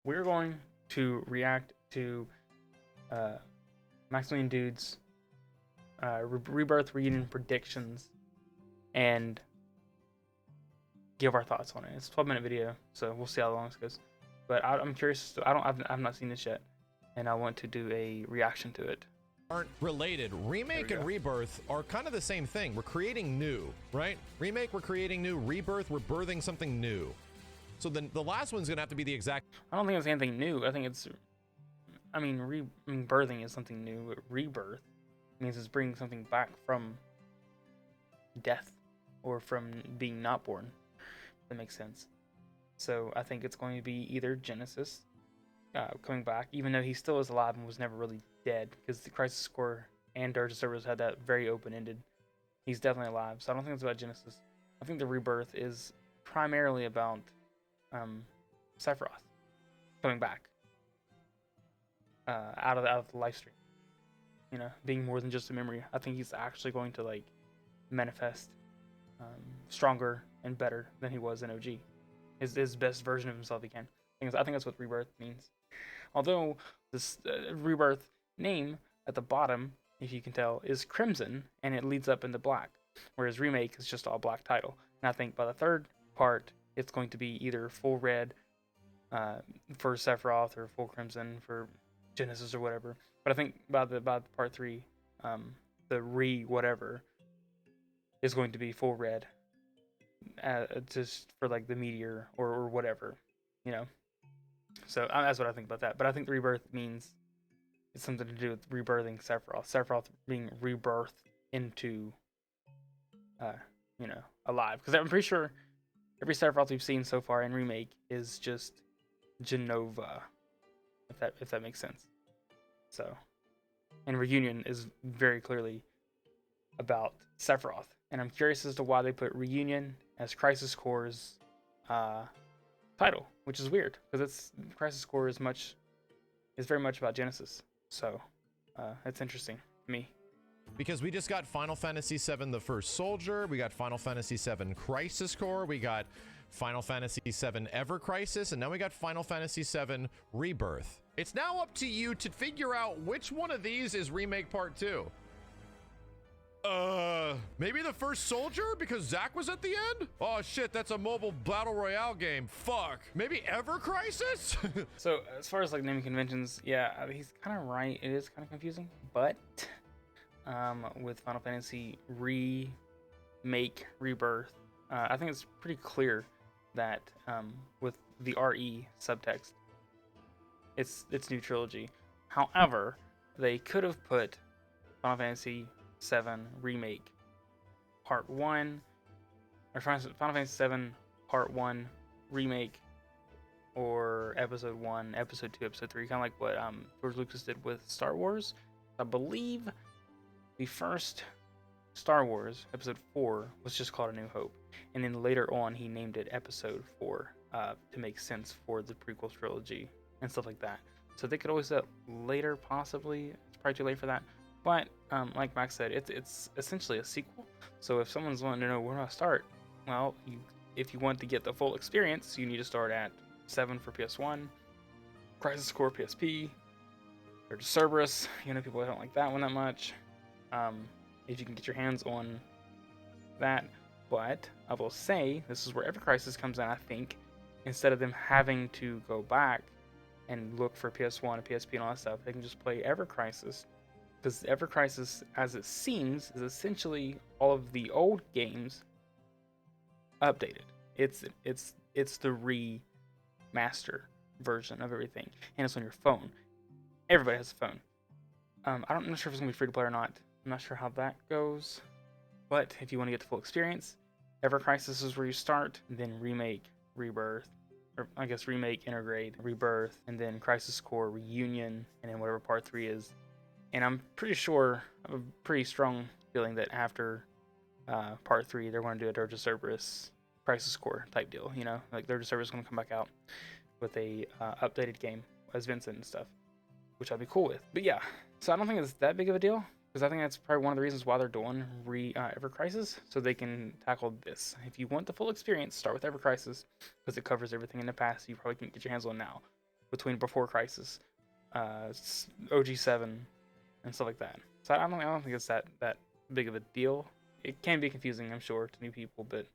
we're going to react to Maximilian Dude's Rebirth Reunion predictions and give our thoughts on it. It's a 12-minute video, so we'll see how long this goes. But I'm curious. I've not seen this yet, and I want to do a reaction to it. Aren't related. Remake and Rebirth are kind of the same thing. We're creating new, right? Remake, we're creating new. Rebirth, we're birthing something new. So then the last one's gonna have to be the exact. I don't think it's anything new. I think it's, birthing is something new. But rebirth means it's bringing something back from death or from being not born. If that makes sense. So I think it's going to be either Genesis coming back, even though he still is alive and was never really dead, because the Crisis Core and Dirge of Cerberus had that very open-ended. He's definitely alive, so I don't think it's about Genesis. I think the Rebirth is primarily about Sephiroth coming back out of the live stream. You know, being more than just a memory. I think he's actually going to like manifest stronger and better than he was in OG. His best version of himself he can. I think that's what Rebirth means. Although this Rebirth name at the bottom, if you can tell, is Crimson, and it leads up into black, whereas Remake is just all black title. And I think by the third part, it's going to be either full red for Sephiroth or full Crimson for Genesis or whatever. But I think by the part 3, the whatever is going to be full red, just for like the meteor or whatever, you know. So that's what I think about that. But I think the Rebirth means it's something to do with rebirthing Sephiroth. Sephiroth being rebirthed into, alive. Because I'm pretty sure every Sephiroth we've seen so far in Remake is just Jenova, if that makes sense. So, and Reunion is very clearly about Sephiroth. And I'm curious as to why they put Reunion as Crisis Core's title, which is weird, because Crisis Core is very much about Genesis. So it's interesting to me. Because we just got Final Fantasy VII The First Soldier, we got Final Fantasy VII Crisis Core, we got Final Fantasy VII Ever Crisis, and now we got Final Fantasy VII Rebirth. It's now up to you to figure out which one of these is Remake Part 2. Maybe The First Soldier, because Zack was at the end? Oh shit, that's a mobile battle royale game. Fuck. Maybe Ever Crisis? So as far as like naming conventions, yeah, he's kind of right. It is kind of confusing, but with Final Fantasy Remake, Rebirth, I think it's pretty clear that with the RE subtext, it's new trilogy. However, they could have put Final Fantasy 7 Remake Part 1 or Final Fantasy 7 Part 1 Remake, or Episode 1, Episode 2, Episode 3, kind of like what George Lucas did with Star Wars. I believe the first Star Wars, Episode 4, was just called A New Hope, and then later on he named it Episode 4 to make sense for the prequel trilogy and stuff like that. So they could always do that later, possibly. It's probably too late for that. But like Max said, it's essentially a sequel. So if someone's wanting to know where do I start, well, if you want to get the full experience, you need to start at 7 for PS1, Crisis Core PSP, or Cerberus. You know, people don't like that one that much. If you can get your hands on that. But I will say, this is where Ever Crisis comes in, I think. Instead of them having to go back and look for PS1 and PSP and all that stuff, they can just play Ever Crisis. Because Ever Crisis, as it seems, is essentially all of the old games updated. It's the remaster version of everything, and it's on your phone. Everybody has a phone. I'm not sure if it's gonna be free to play or not. I'm not sure how that goes. But if you want to get the full experience, Ever Crisis is where you start. Then Remake, Rebirth, or I guess Remake, Intergrade, Rebirth, and then Crisis Core, Reunion, and then whatever Part 3 is. And I'm pretty sure, I have a pretty strong feeling that after Part 3, they're going to do a Dirge of Cerberus Crisis Core type deal. You know, like Dirge of Cerberus is going to come back out with a updated game as Vincent and stuff, which I'd be cool with. But yeah, so I don't think it's that big of a deal, because I think that's probably one of the reasons why they're doing Ever Crisis, so they can tackle this. If you want the full experience, start with Ever Crisis, because it covers everything in the past you probably can't get your hands on now. between before Crisis, OG7, and stuff like that. So I don't think it's that big of a deal. It can be confusing, I'm sure, to new people, but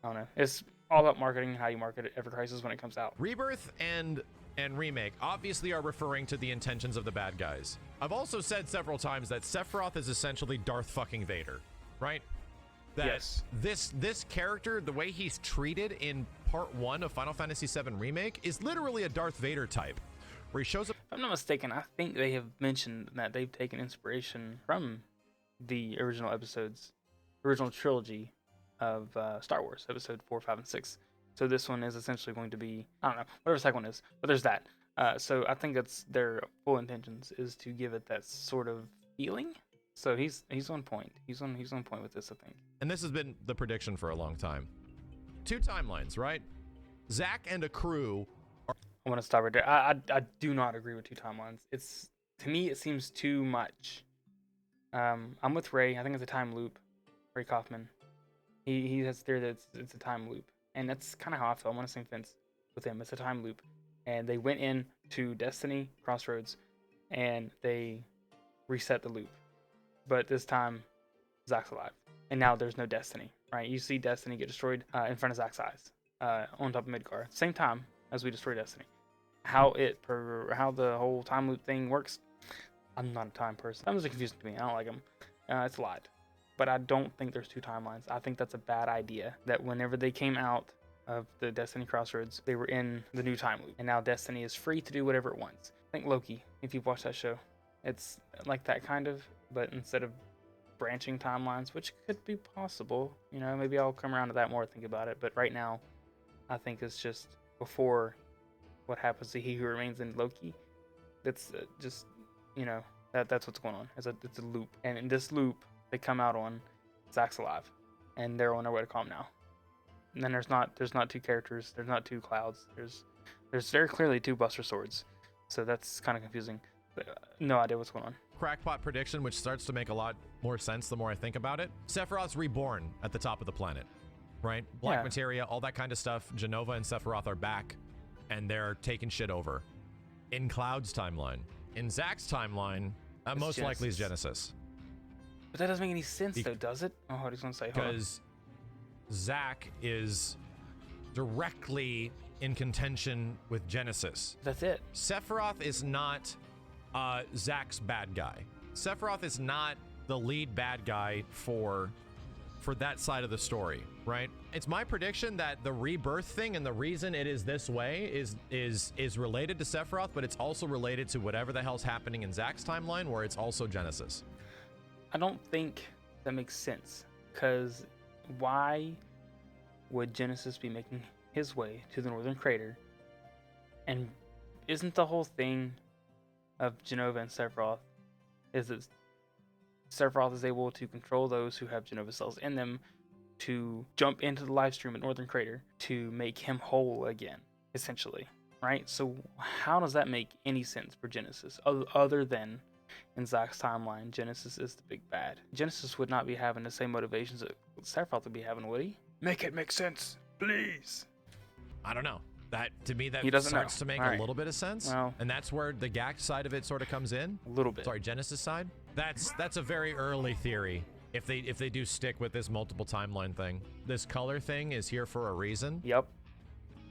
I don't know. It's all about marketing and how you market Ever Crisis when it comes out. Rebirth and Remake obviously are referring to the intentions of the bad guys. I've also said several times that Sephiroth is essentially Darth fucking Vader, right? That Yes. This character, the way he's treated in part 1 of Final Fantasy VII Remake, is literally a Darth Vader type, where he shows up. If I'm not mistaken, I think they have mentioned that they've taken inspiration from the original trilogy of Star Wars, episode 4, 5, and 6. So this one is essentially going to be, I don't know, whatever the second one is, but there's that. So I think that's their full intentions, is to give it that sort of feeling. So he's on point. He's on point with this, I think. And this has been the prediction for a long time. 2 timelines, right? Zack and a crew. I want to stop right there. I do not agree with 2 timelines. To me, it seems too much. I'm with Ray. I think it's a time loop. Ray Kaufman. He has theory that it's a time loop, and that's kind of how I feel. I'm on the same fence with him. It's a time loop, and they went in to Destiny Crossroads, and they reset the loop. But this time, Zack's alive, and now there's no Destiny. Right? You see Destiny get destroyed in front of Zack's eyes, on top of Midgar, same time as we destroy Destiny. How the whole time loop thing works, I'm not a time person. That was confusing to me. I don't like them. It's a lot. But I don't think there's 2 timelines. I think that's a bad idea. That whenever they came out of the Destiny Crossroads, they were in the new time loop. And now Destiny is free to do whatever it wants. I think Loki, if you've watched that show, it's like that kind of, but instead of branching timelines, which could be possible, maybe I'll come around to that more, think about it. But right now, I think it's just before what happens to He Who Remains in Loki. That's just, that's what's going on. It's a loop. And in this loop, they come out on Zack's alive, and they're on their way to calm now. And then there's not 2 characters. There's not 2 clouds. There's very clearly 2 Buster Swords. So that's kind of confusing. No idea what's going on. Crackpot prediction, which starts to make a lot more sense the more I think about it. Sephiroth's reborn at the top of the planet, right? Black materia, all that kind of stuff. Jenova and Sephiroth are back, and they're taking shit over. In Cloud's timeline. In Zack's timeline, most likely is Genesis. But that doesn't make any sense, though, does it? Oh, I was going to say, because Zack is directly in contention with Genesis. That's it. Sephiroth is not Zack's bad guy. Sephiroth is not the lead bad guy for that side of the story, right? It's my prediction that the rebirth thing and the reason it is this way is related to Sephiroth, but it's also related to whatever the hell's happening in Zack's timeline, where it's also Genesis. I don't think that makes sense, because why would Genesis be making his way to the Northern Crater? And isn't the whole thing of Jenova and Sephiroth is that Sephiroth is able to control those who have Jenova cells in them to jump into the live stream at Northern Crater to make him whole again, essentially, right? So how does that make any sense for Genesis, other than in Zack's timeline, Genesis is the big bad? Genesis would not be having the same motivations that Sephiroth would be having, would he? Make it make sense, please. I don't know. That, to me, that starts to make a little bit of sense. Well, and that's where the GAC side of it sort of comes in. A little bit. Sorry, Genesis side. That's a very early theory. If they do stick with this multiple timeline thing, this color thing is here for a reason. Yep.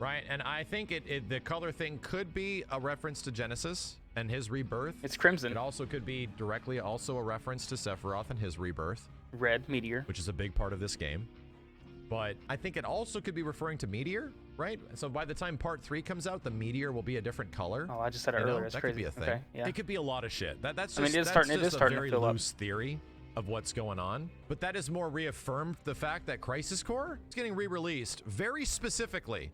Right, and I think the color thing could be a reference to Genesis and his rebirth. It's crimson. It also could be directly also a reference to Sephiroth and his rebirth. Red Meteor, which is a big part of this game. But I think it also could be referring to Meteor, right? So by the time part 3 comes out, the Meteor will be a different color. Oh, I just said it earlier. That's that crazy. could be a thing. Okay, yeah. It could be a lot of shit. That's just, it is that's starting just a very to fill loose theory of what's going on. But that is more reaffirmed the fact that Crisis Core is getting re-released very specifically,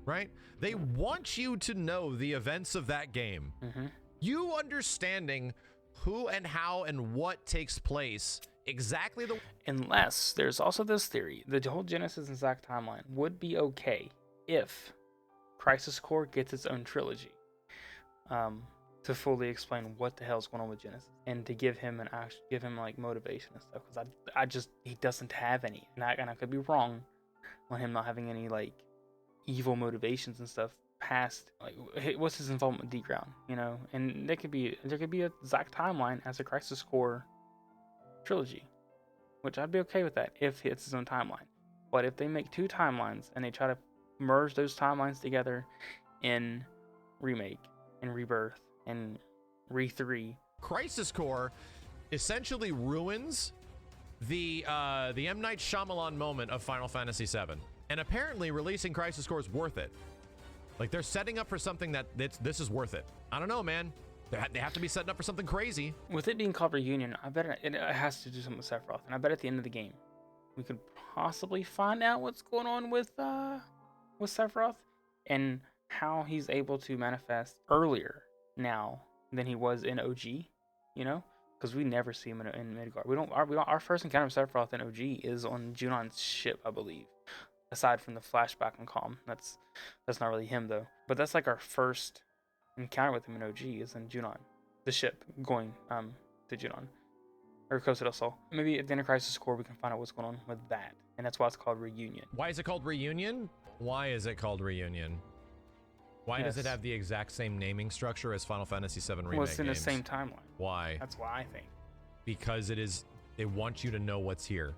right? They want you to know the events of that game. Mm-hmm. You understanding who and how and what takes place exactly the... Unless there's also this theory, the whole Genesis and Zack timeline would be okay if Crisis Core gets its own trilogy, to fully explain what the hell's going on with Genesis and to give him like motivation and stuff. Because he doesn't have any, and I could be wrong on him not having any like evil motivations and stuff past, like what's his involvement with D-Ground, you know? And there could be a Zack timeline as a Crisis Core trilogy, which I'd be okay with that if it's his own timeline. But if they make 2 timelines and they try to merge those timelines together in Remake and Rebirth and Re3, Crisis Core essentially ruins the M. Night Shyamalan moment of Final Fantasy VII. And apparently releasing Crisis Core is worth it. Like, they're setting up for something this is worth it. I don't know, man. They have to be setting up for something crazy. with it being called Reunion, I bet it has to do something with Sephiroth. And I bet at the end of the game, we could possibly find out what's going on with Sephiroth and how he's able to manifest earlier now than he was in OG, you know? Because we never see him in Midgard. Our first encounter with Sephiroth in OG is on Junon's ship, I believe. Aside from the flashback on Calm, that's not really him though. But that's like our first encounter with him in OG is in Junon, the ship going to Junon or Costa del Sol. Maybe at the end of Crisis Core we can find out what's going on with that, and that's why it's called Reunion. Why is it called Reunion? Why is it called Reunion? Why does it have the exact same naming structure as Final Fantasy VII Remake Well, it's in games? the same timeline. Why? That's why I think. Because they want you to know what's here.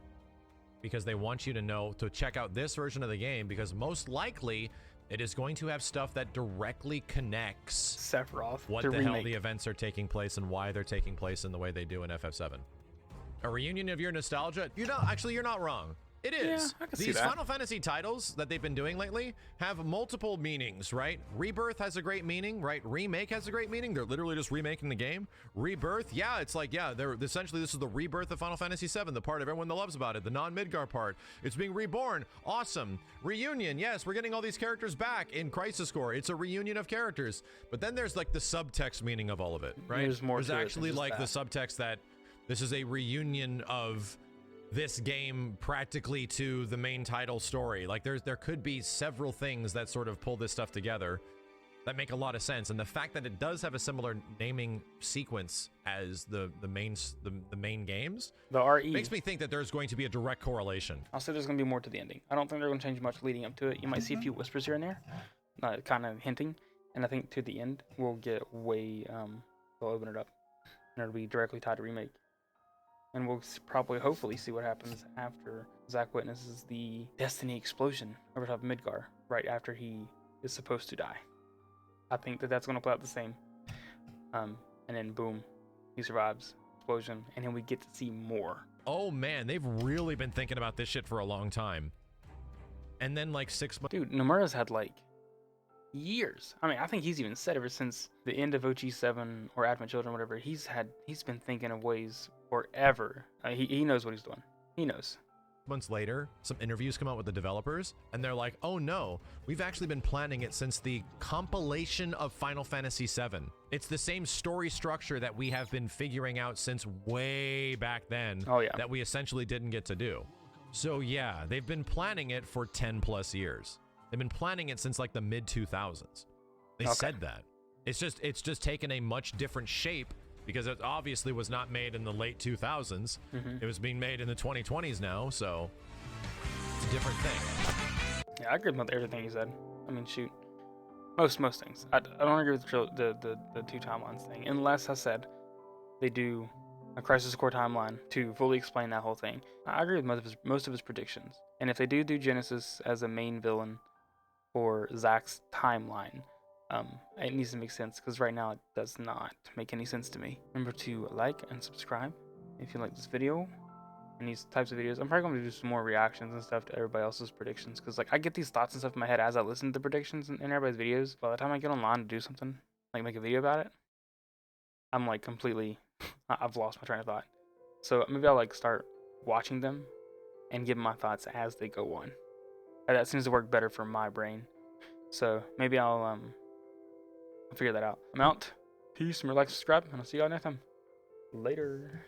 Because they want you to know to check out this version of the game, because most likely it is going to have stuff that directly connects Sephiroth. what the hell the events are taking place and why they're taking place in the way they do in FF7. A reunion of your nostalgia? You're not wrong. It is. Yeah, I can see These that. Final Fantasy titles that they've been doing lately have multiple meanings, right? Rebirth has a great meaning, right? Remake has a great meaning. They're literally just remaking the game. Rebirth, yeah, it's like, yeah, they're essentially, this is the rebirth of Final Fantasy VII, the part of everyone that loves about it, the non-Midgar part. It's being reborn. Awesome. Reunion, yes, we're getting all these characters back in Crisis Core. It's a reunion of characters. But then there's like the subtext meaning of all of it, right? There's more to it than actually just like that. the subtext that this is a reunion of this game practically to the main title story. Like there could be several things that sort of pull this stuff together that make a lot of sense, and the fact that it does have a similar naming sequence as the main games, The RE makes me think that there's going to be a direct correlation. I'll say there's going to be more to the ending. I don't think they're going to change much leading up to it. You might see a few whispers here and there, kind of hinting, and I think to the end we'll get way they'll open it up and it'll be directly tied to Remake. And we'll probably, hopefully, see what happens after Zack witnesses the Destiny explosion over top of Midgar, right after he is supposed to die. I think that's going to play out the same. And then, boom, he survives, explosion, and then we get to see more. Oh man, they've really been thinking about this shit for a long time. And then like 6 months. Dude, Nomura's had like years. I mean, I think he's even said ever since the end of OG7 or Advent Children, whatever, he's been thinking of ways forever. He knows what he's doing. He knows. Months later, some interviews come out with the developers, and they're like, oh no, we've actually been planning it since the compilation of Final Fantasy VII. It's the same story structure that we have been figuring out since way back then. Oh, yeah. That we essentially didn't get to do. So yeah, they've been planning it for 10 plus years. They've been planning it since like the mid 2000s. They said that. It's just taken a much different shape, because it obviously was not made in the late 2000s. Mm-hmm. It was being made in the 2020s now, so it's a different thing. Yeah, I agree with everything he said. I mean, shoot, most things. I don't agree with the 2 timelines thing, unless I said they do a Crisis Core timeline to fully explain that whole thing. I agree with most of his predictions, and if they do Genesis as a main villain for Zack's timeline, it needs to make sense, because right now it does not make any sense to me. Remember to like and subscribe if you like this video and these types of videos. I'm probably going to do some more reactions and stuff to everybody else's predictions, because like I get these thoughts and stuff in my head as I listen to the predictions in everybody's videos. By the time I get online to do something, like make a video about it, I'm like completely I've lost my train of thought. So maybe I'll like start watching them and give my thoughts as they go on. That seems to work better for my brain. So maybe I'll figure that out. I'm out. Peace, and like, subscribe, and I'll see y'all next time. Later.